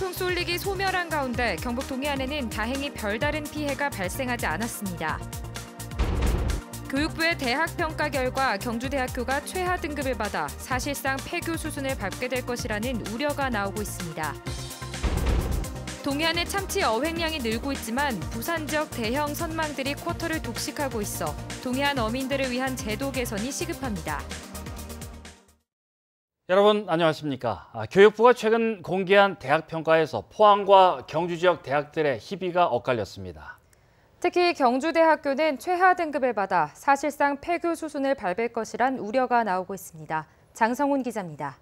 태풍 쏠릭이 소멸한 가운데 경북 동해안에는 다행히 별다른 피해가 발생하지 않았습니다. 교육부의 대학 평가 결과 경주대학교가 최하 등급을 받아 사실상 폐교 수준을 밟게 될 것이라는 우려가 나오고 있습니다. 동해안의 참치 어획량이 늘고 있지만 부산 지역 대형 선망들이 쿼터를 독식하고 있어 동해안 어민들을 위한 제도 개선이 시급합니다. 여러분 안녕하십니까? 교육부가 최근 공개한 대학 평가에서 포항과 경주 지역 대학들의 희비가 엇갈렸습니다. 특히 경주대학교는 최하 등급을 받아 사실상 폐교 수준을 밟을 것이란 우려가 나오고 있습니다. 장성훈 기자입니다.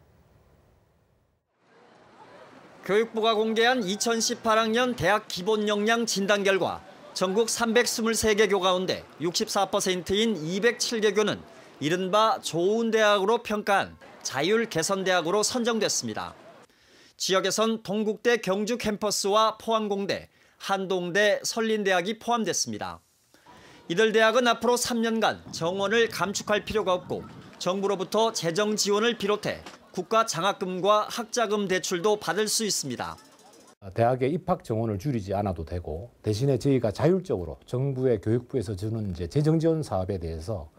교육부가 공개한 2018학년 대학 기본 역량 진단 결과 전국 323개 교 가운데 64%인 207개 교는 이른바 좋은 대학으로 평가한 자율 개선 대학으로 선정됐습니다. 지역에선 동국대 경주 캠퍼스와 포항공대, 한동대, 설린대학이 포함됐습니다. 이들 대학은 앞으로 3년간 정원을 감축할 필요가 없고 정부로부터 재정 지원을 비롯해 국가 장학금과 학자금 대출도 받을 수 있습니다. 대학의 입학 정원을 줄이지 않아도 되고 대신에 저희가 자율적으로 정부의 교육부에서 주는 재정 지원 사업에 대해서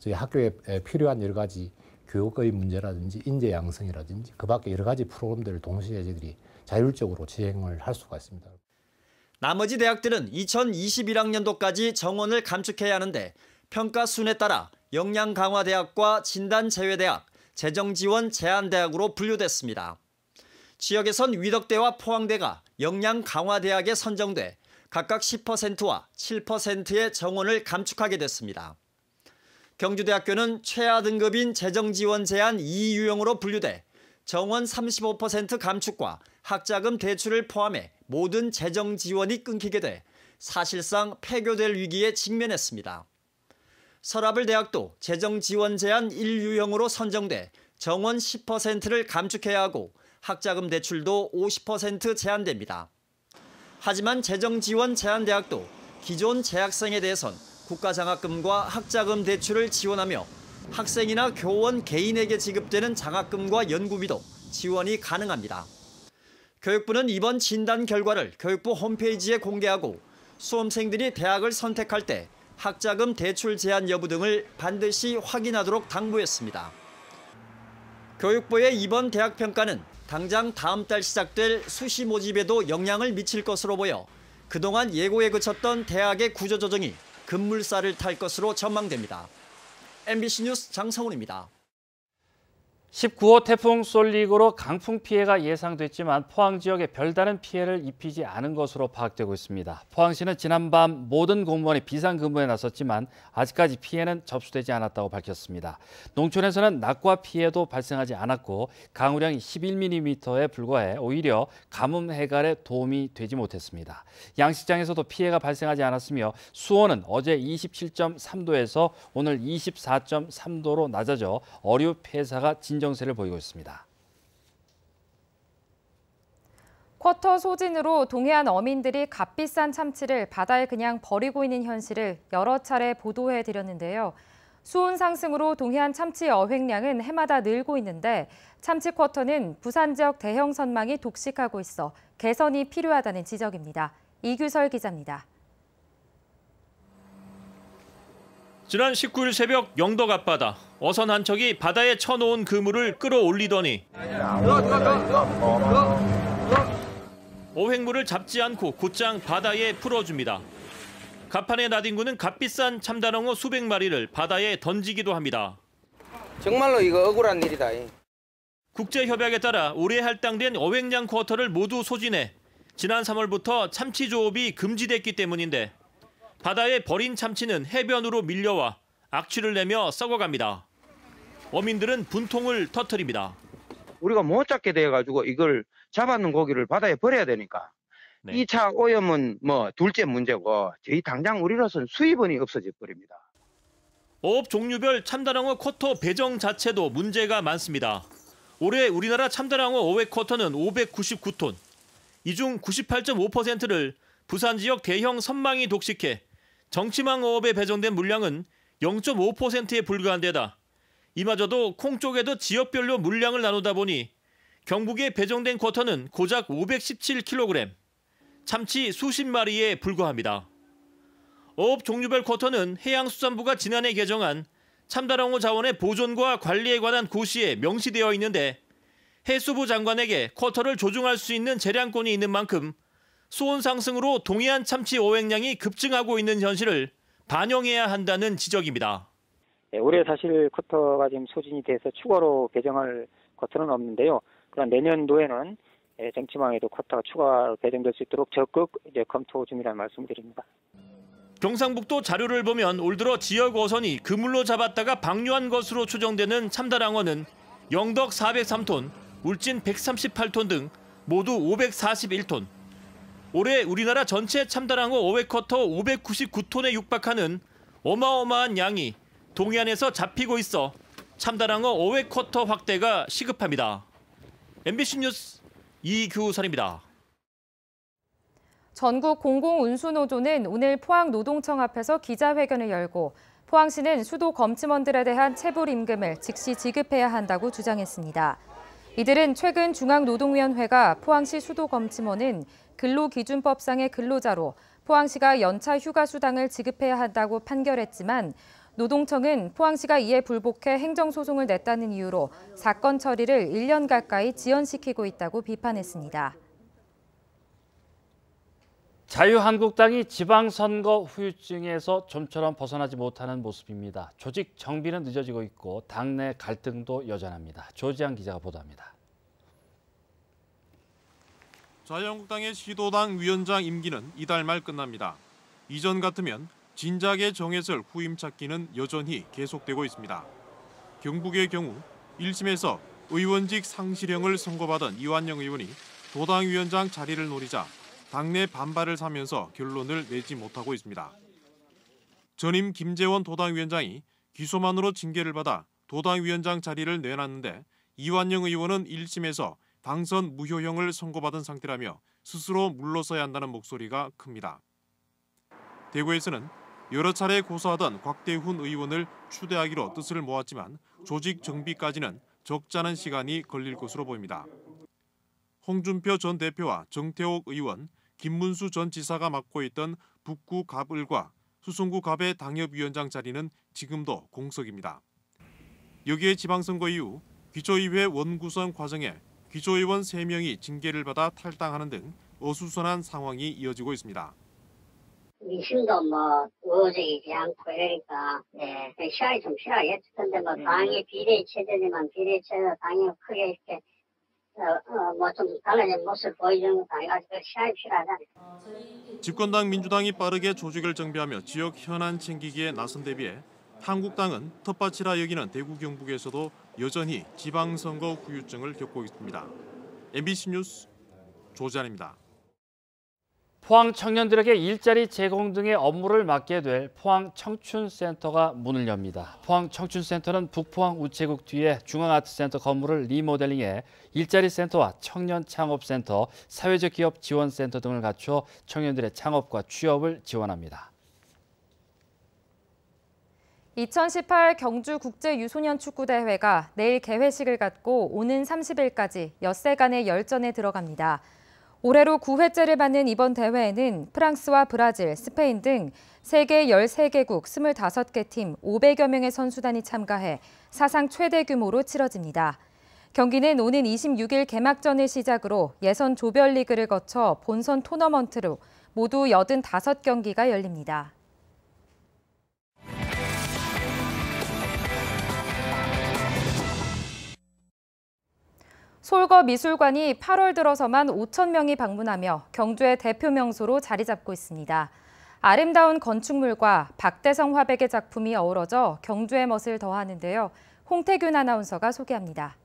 저희 학교에 필요한 여러 가지 교육의 문제라든지 인재 양성이라든지 그 밖에 여러 가지 프로그램들을 동시에 저희들이 자율적으로 진행을 할 수가 있습니다. 나머지 대학들은 2021학년도까지 정원을 감축해야 하는데 평가 순에 따라 역량 강화 대학과 진단 제외 대학, 재정 지원 제한 대학으로 분류됐습니다. 지역에선 위덕대와 포항대가 역량 강화 대학에 선정돼 각각 10%와 7%의 정원을 감축하게 됐습니다. 경주대학교는 최하 등급인 재정 지원 제한 2유형으로 분류돼 정원 35% 감축과 학자금 대출을 포함해 모든 재정 지원이 끊기게 돼 사실상 폐교될 위기에 직면했습니다. 서라블 대학도 재정 지원 제한 1유형으로 선정돼 정원 10%를 감축해야 하고 학자금 대출도 50% 제한됩니다. 하지만 재정 지원 제한 대학도 기존 재학생에 대해선 국가장학금과 학자금 대출을 지원하며 학생이나 교원 개인에게 지급되는 장학금과 연구비도 지원이 가능합니다. 교육부는 이번 진단 결과를 교육부 홈페이지에 공개하고 수험생들이 대학을 선택할 때 학자금 대출 제한 여부 등을 반드시 확인하도록 당부했습니다. 교육부의 이번 대학 평가는 당장 다음 달 시작될 수시 모집에도 영향을 미칠 것으로 보여 그동안 예고에 그쳤던 대학의 구조조정이 급물살을 탈 것으로 전망됩니다. MBC 뉴스 장성훈입니다. 19호 태풍 쏠릭으로 강풍 피해가 예상됐지만 포항 지역에 별다른 피해를 입히지 않은 것으로 파악되고 있습니다. 포항시는 지난밤 모든 공무원이 비상근무에 나섰지만 아직까지 피해는 접수되지 않았다고 밝혔습니다. 농촌에서는 낙과 피해도 발생하지 않았고 강우량이 11mm에 불과해 오히려 가뭄 해갈에 도움이 되지 못했습니다. 양식장에서도 피해가 발생하지 않았으며 수온은 어제 27.3도에서 오늘 24.3도로 낮아져 어류 폐사가 진정세를 보이고 있습니다. 쿼터 소진으로 동해안 어민들이 값비싼 참치를 바다에 그냥 버리고 있는 현실을 여러 차례 보도해드렸는데요. 수온 상승으로 동해안 참치 어획량은 해마다 늘고 있는데 참치 쿼터는 부산 지역 대형 선망이 독식하고 있어 개선이 필요하다는 지적입니다. 이규설 기자입니다. 지난 19일 새벽 영덕 앞바다, 어선 한 척이 바다에 쳐놓은 그물을 끌어올리더니 어획물을 잡지 않고 곧장 바다에 풀어줍니다. 갑판의 나딘구는 값비싼 참다랑어 수백 마리를 바다에 던지기도 합니다. 정말로 이거 억울한 일이다. 국제협약에 따라 올해 할당된 어획량 쿼터를 모두 소진해 지난 3월부터 참치 조업이 금지됐기 때문인데 바다에 버린 참치는 해변으로 밀려와 악취를 내며 썩어갑니다. 어민들은 분통을 터뜨립니다. 우리가 못 잡게 돼가지고 이걸 잡아놓은 고기를 바다에 버려야 되니까 네. 2차 오염은 둘째 문제고 저희 당장 우리로서는 수입원이 없어져 버립니다. 어업 종류별 참다랑어 쿼터 배정 자체도 문제가 많습니다. 올해 우리나라 참다랑어 어획 쿼터는 599톤. 이 중 98.5%를 부산 지역 대형 선망이 독식해 정치망 어업에 배정된 물량은 0.5%에 불과한 데다 이마저도 콩 쪽에도 지역별로 물량을 나누다 보니 경북에 배정된 쿼터는 고작 517kg, 참치 수십 마리에 불과합니다. 어업 종류별 쿼터는 해양수산부가 지난해 개정한 참다랑어 자원의 보존과 관리에 관한 고시에 명시되어 있는데 해수부 장관에게 쿼터를 조정할 수 있는 재량권이 있는 만큼 수온 상승으로 동해안 참치 어획량이 급증하고 있는 현실을 반영해야 한다는 지적입니다. 네, 올해 사실 쿼터가 지금 소진이 돼서 추가로 배정할 쿼터는 없는데요. 그런 내년도에는 정치망에도 쿼터가 추가로 배정될 수 있도록 적극 검토 중이라는 말씀드립니다. 경상북도 자료를 보면 올 들어 지역 어선이 그물로 잡았다가 방류한 것으로 추정되는 참다랑어는 영덕 403톤, 울진 138톤 등 모두 541톤. 올해 우리나라 전체 참다랑어 어획 쿼터 599톤에 육박하는 어마어마한 양이 동해안에서 잡히고 있어 참다랑어 어획 쿼터 확대가 시급합니다. MBC 뉴스 이규선입니다. 전국 공공운수노조는 오늘 포항노동청 앞에서 기자회견을 열고 포항시는 수도 검침원들에 대한 체불 임금을 즉시 지급해야 한다고 주장했습니다. 이들은 최근 중앙노동위원회가 포항시 수도 검침원은 근로기준법상의 근로자로 포항시가 연차 휴가 수당을 지급해야 한다고 판결했지만 노동청은 포항시가 이에 불복해 행정소송을 냈다는 이유로 사건 처리를 1년 가까이 지연시키고 있다고 비판했습니다. 자유한국당이 지방선거 후유증에서 좀처럼 벗어나지 못하는 모습입니다. 조직 정비는 늦어지고 있고 당내 갈등도 여전합니다. 조지한 기자가 보도합니다. 자유한국당의 시도당 위원장 임기는 이달 말 끝납니다. 이전 같으면 진작에 정했을 후임 찾기는 여전히 계속되고 있습니다. 경북의 경우 1심에서 의원직 상실형을 선고받은 이완영 의원이 도당위원장 자리를 노리자 당내 반발을 사면서 결론을 내지 못하고 있습니다. 전임 김재원 도당위원장이 기소만으로 징계를 받아 도당위원장 자리를 내놨는데 이완영 의원은 1심에서 당선 무효형을 선고받은 상태라며 스스로 물러서야 한다는 목소리가 큽니다. 대구에서는 여러 차례 고소하던 곽대훈 의원을 추대하기로 뜻을 모았지만 조직 정비까지는 적잖은 시간이 걸릴 것으로 보입니다. 홍준표 전 대표와 정태옥 의원, 김문수 전 지사가 맡고 있던 북구 갑을과 수성구 갑의 당협위원장 자리는 지금도 공석입니다. 여기에 지방선거 이후 기초의회 원구성 과정에 기초의원 3명이 징계를 받아 탈당하는 등 어수선한 상황이 이어지고 있습니다. 민심도 우호적이지 않고 이러니까 시간이 좀 필요하겠죠. 근데 당의 비례 체제지만 비례 체제 당이 크게 이렇게 좀 달라진 모습을 보여주는 것도 아니가지고 시간이 필요하잖아요. 집권당 민주당이 빠르게 조직을 정비하며 지역 현안 챙기기에 나선 데 비해 한국당은 텃밭이라 여기는 대구 경북에서도 여전히 지방선거 후유증을 겪고 있습니다. MBC 뉴스 조지한입니다. 포항 청년들에게 일자리 제공 등의 업무를 맡게 될 포항 청춘센터가 문을 엽니다. 포항 청춘센터는 북포항 우체국 뒤에 중앙아트센터 건물을 리모델링해 일자리 센터와 청년 창업센터, 사회적 기업 지원센터 등을 갖춰 청년들의 창업과 취업을 지원합니다. 2018 경주 국제유소년 축구대회가 내일 개회식을 갖고 오는 30일까지 엿새간의 열전에 들어갑니다. 올해로 9회째를 맞는 이번 대회에는 프랑스와 브라질, 스페인 등 세계 13개국 25개 팀 500여 명의 선수단이 참가해 사상 최대 규모로 치러집니다. 경기는 오는 26일 개막전을 시작으로 예선 조별리그를 거쳐 본선 토너먼트로 모두 85경기가 열립니다. 솔거미술관이 8월 들어서만 5천 명이 방문하며 경주의 대표 명소로 자리 잡고 있습니다. 아름다운 건축물과 박대성 화백의 작품이 어우러져 경주의 멋을 더하는데요. 홍태균 아나운서가 소개합니다.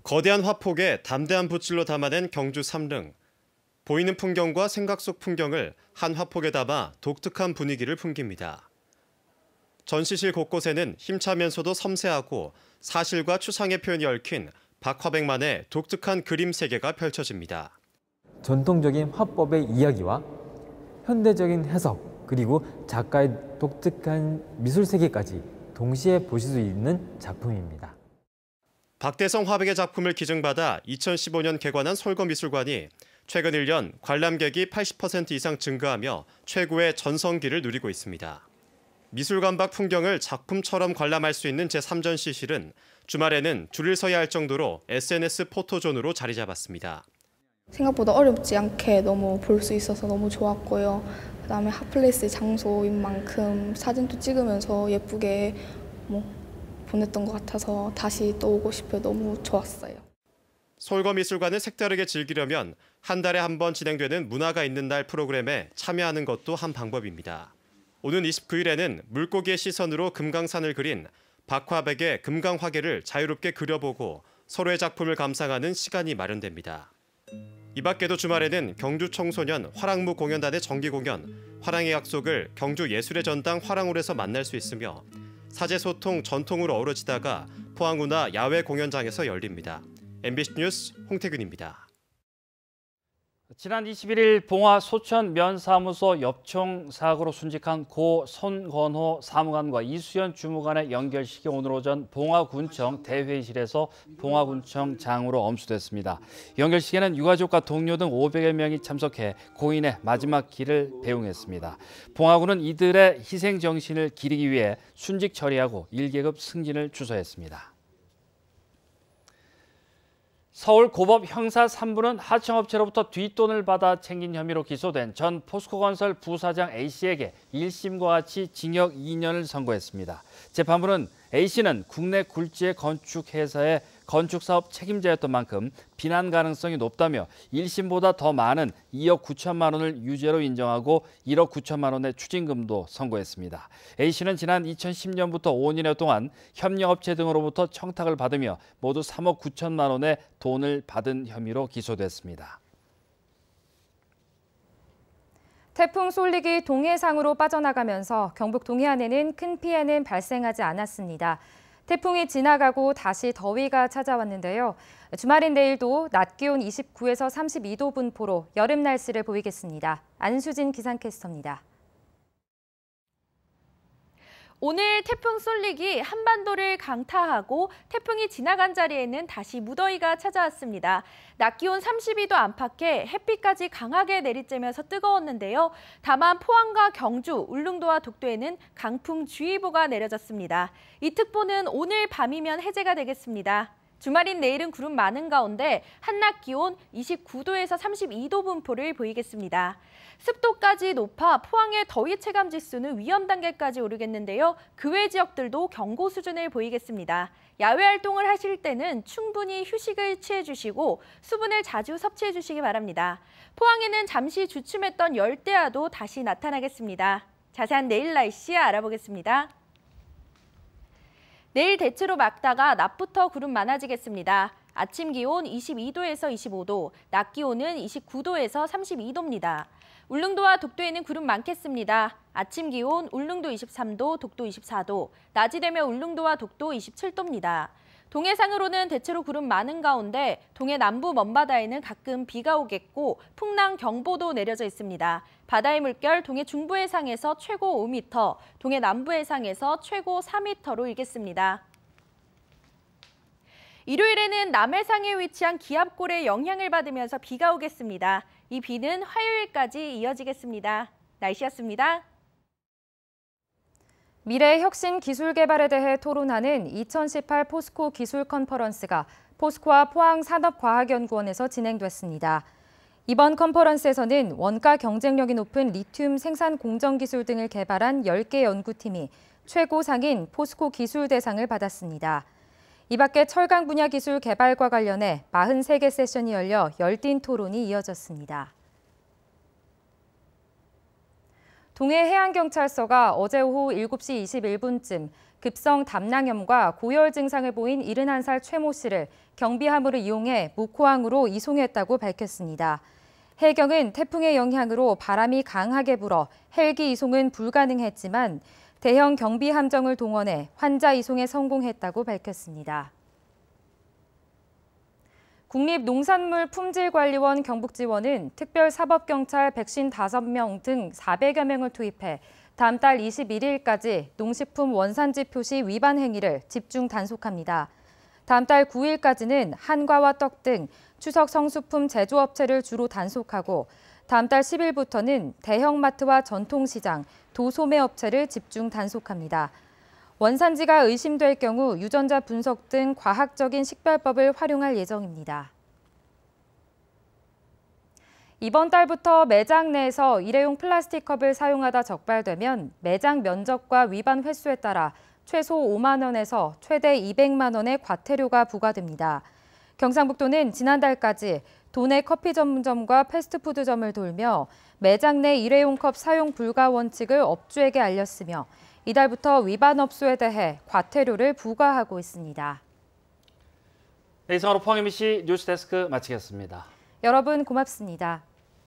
거대한 화폭에 담대한 붓질로 담아낸 경주 삼릉. 보이는 풍경과 생각 속 풍경을 한 화폭에 담아 독특한 분위기를 풍깁니다. 전시실 곳곳에는 힘차면서도 섬세하고 사실과 추상의 표현이 얽힌 박화백만의 독특한 그림 세계가 펼쳐집니다. 전통적인 화법의 이야기와 현대적인 해석, 그리고 작가의 독특한 미술 세계까지 동시에 보실 수 있는 작품입니다. 박대성 화백의 작품을 기증받아 2015년 개관한 솔거미술관이 최근 1년 관람객이 80% 이상 증가하며 최고의 전성기를 누리고 있습니다. 미술관 밖 풍경을 작품처럼 관람할 수 있는 제3전시실은 주말에는 줄을 서야 할 정도로 SNS 포토존으로 자리 잡았습니다. 생각보다 어렵지 않게 너무 볼 수 있어서 너무 좋았고요. 그다음에 핫플레이스 장소인 만큼 사진도 찍으면서 예쁘게 보냈던 것 같아서 다시 또 오고 싶어요. 너무 좋았어요. 솔거미술관을 색다르게 즐기려면 한 달에 한 번 진행되는 문화가 있는 날 프로그램에 참여하는 것도 한 방법입니다. 오는 29일에는 물고기의 시선으로 금강산을 그린 박화백의 금강화계를 자유롭게 그려보고 서로의 작품을 감상하는 시간이 마련됩니다. 이 밖에도 주말에는 경주 청소년 화랑무 공연단의 정기공연 화랑의 약속을 경주 예술의 전당 화랑홀에서 만날 수 있으며 사제소통 전통으로 어우러지다가 포항우나 야외 공연장에서 열립니다. MBC 뉴스 홍태균입니다. 지난 21일 봉화 소천 면사무소 엽총 사고로 순직한 고 손건호 사무관과 이수연 주무관의 연결식이 오늘 오전 봉화군청 대회의실에서 봉화군청장으로 엄수됐습니다. 연결식에는 유가족과 동료 등 500여 명이 참석해 고인의 마지막 길을 배웅했습니다. 봉화군은 이들의 희생 정신을 기리기 위해 순직 처리하고 1계급 승진을 주소했습니다. 서울 고법 형사 3부는 하청업체로부터 뒷돈을 받아 챙긴 혐의로 기소된 전 포스코건설 부사장 A씨에게 1심과 같이 징역 2년을 선고했습니다. 재판부는 A씨는 국내 굴지의 건축회사의 건축사업 책임자였던 만큼 비난 가능성이 높다며 1심보다 더 많은 2억 9천만 원을 유죄로 인정하고 1억 9천만 원의 추징금도 선고했습니다. A씨는 지난 2010년부터 5년여 동안 협력업체 등으로부터 청탁을 받으며 모두 3억 9천만 원의 돈을 받은 혐의로 기소됐습니다. 태풍 쏠릭이 동해상으로 빠져나가면서 경북 동해안에는 큰 피해는 발생하지 않았습니다. 태풍이 지나가고 다시 더위가 찾아왔는데요. 주말인 내일도 낮 기온 29에서 32도 분포로 여름 날씨를 보이겠습니다. 안수진 기상캐스터입니다. 오늘 태풍 쏠릭이 한반도를 강타하고 태풍이 지나간 자리에는 다시 무더위가 찾아왔습니다. 낮 기온 32도 안팎에 햇빛까지 강하게 내리쬐면서 뜨거웠는데요. 다만 포항과 경주, 울릉도와 독도에는 강풍주의보가 내려졌습니다. 이 특보는 오늘 밤이면 해제가 되겠습니다. 주말인 내일은 구름 많은 가운데 한낮 기온 29도에서 32도 분포를 보이겠습니다. 습도까지 높아 포항의 더위 체감 지수는 위험 단계까지 오르겠는데요. 그 외 지역들도 경고 수준을 보이겠습니다. 야외 활동을 하실 때는 충분히 휴식을 취해 주시고 수분을 자주 섭취해 주시기 바랍니다. 포항에는 잠시 주춤했던 열대야도 다시 나타나겠습니다. 자세한 내일 날씨 알아보겠습니다. 내일 대체로 맑다가 낮부터 구름 많아지겠습니다. 아침 기온 22도에서 25도, 낮 기온은 29도에서 32도입니다. 울릉도와 독도에는 구름 많겠습니다. 아침 기온 울릉도 23도, 독도 24도, 낮이 되면 울릉도와 독도 27도입니다. 동해상으로는 대체로 구름 많은 가운데 동해 남부 먼바다에는 가끔 비가 오겠고 풍랑 경보도 내려져 있습니다. 바다의 물결 동해 중부 해상에서 최고 5m, 동해 남부 해상에서 최고 4m로 일겠습니다. 일요일에는 남해상에 위치한 기압골의 영향을 받으면서 비가 오겠습니다. 이 비는 화요일까지 이어지겠습니다. 날씨였습니다. 미래 혁신 기술 개발에 대해 토론하는 2018 포스코 기술 컨퍼런스가 포스코와 포항산업과학연구원에서 진행됐습니다. 이번 컨퍼런스에서는 원가 경쟁력이 높은 리튬 생산 공정 기술 등을 개발한 10개 연구팀이 최고상인 포스코 기술대상을 받았습니다. 이 밖에 철강 분야 기술 개발과 관련해 43개 세션이 열려 열띤 토론이 이어졌습니다. 동해해양경찰서가 어제 오후 7시 21분쯤 급성 담낭염과 고열 증상을 보인 71살 최모 씨를 경비함으로 이용해 묵호항으로 이송했다고 밝혔습니다. 해경은 태풍의 영향으로 바람이 강하게 불어 헬기 이송은 불가능했지만 대형 경비 함정을 동원해 환자 이송에 성공했다고 밝혔습니다. 국립농산물품질관리원 경북지원은 특별사법경찰 155명 등 400여 명을 투입해 다음 달 21일까지 농식품 원산지 표시 위반 행위를 집중 단속합니다. 다음 달 9일까지는 한과와 떡 등 추석 성수품 제조업체를 주로 단속하고 다음 달 10일부터는 대형마트와 전통시장, 도소매업체를 집중 단속합니다. 원산지가 의심될 경우 유전자 분석 등 과학적인 식별법을 활용할 예정입니다. 이번 달부터 매장 내에서 일회용 플라스틱 컵을 사용하다 적발되면 매장 면적과 위반 횟수에 따라 최소 5만 원에서 최대 200만 원의 과태료가 부과됩니다. 경상북도는 지난달까지 도내 커피 전문점과 패스트푸드점을 돌며 매장 내 일회용 컵 사용 불가 원칙을 업주에게 알렸으며 이달부터 위반 업소에 대해 과태료를 부과하고 있습니다. 네, 이상으로 포항 MBC 뉴스데스크 마치겠습니다. 여러분 고맙습니다.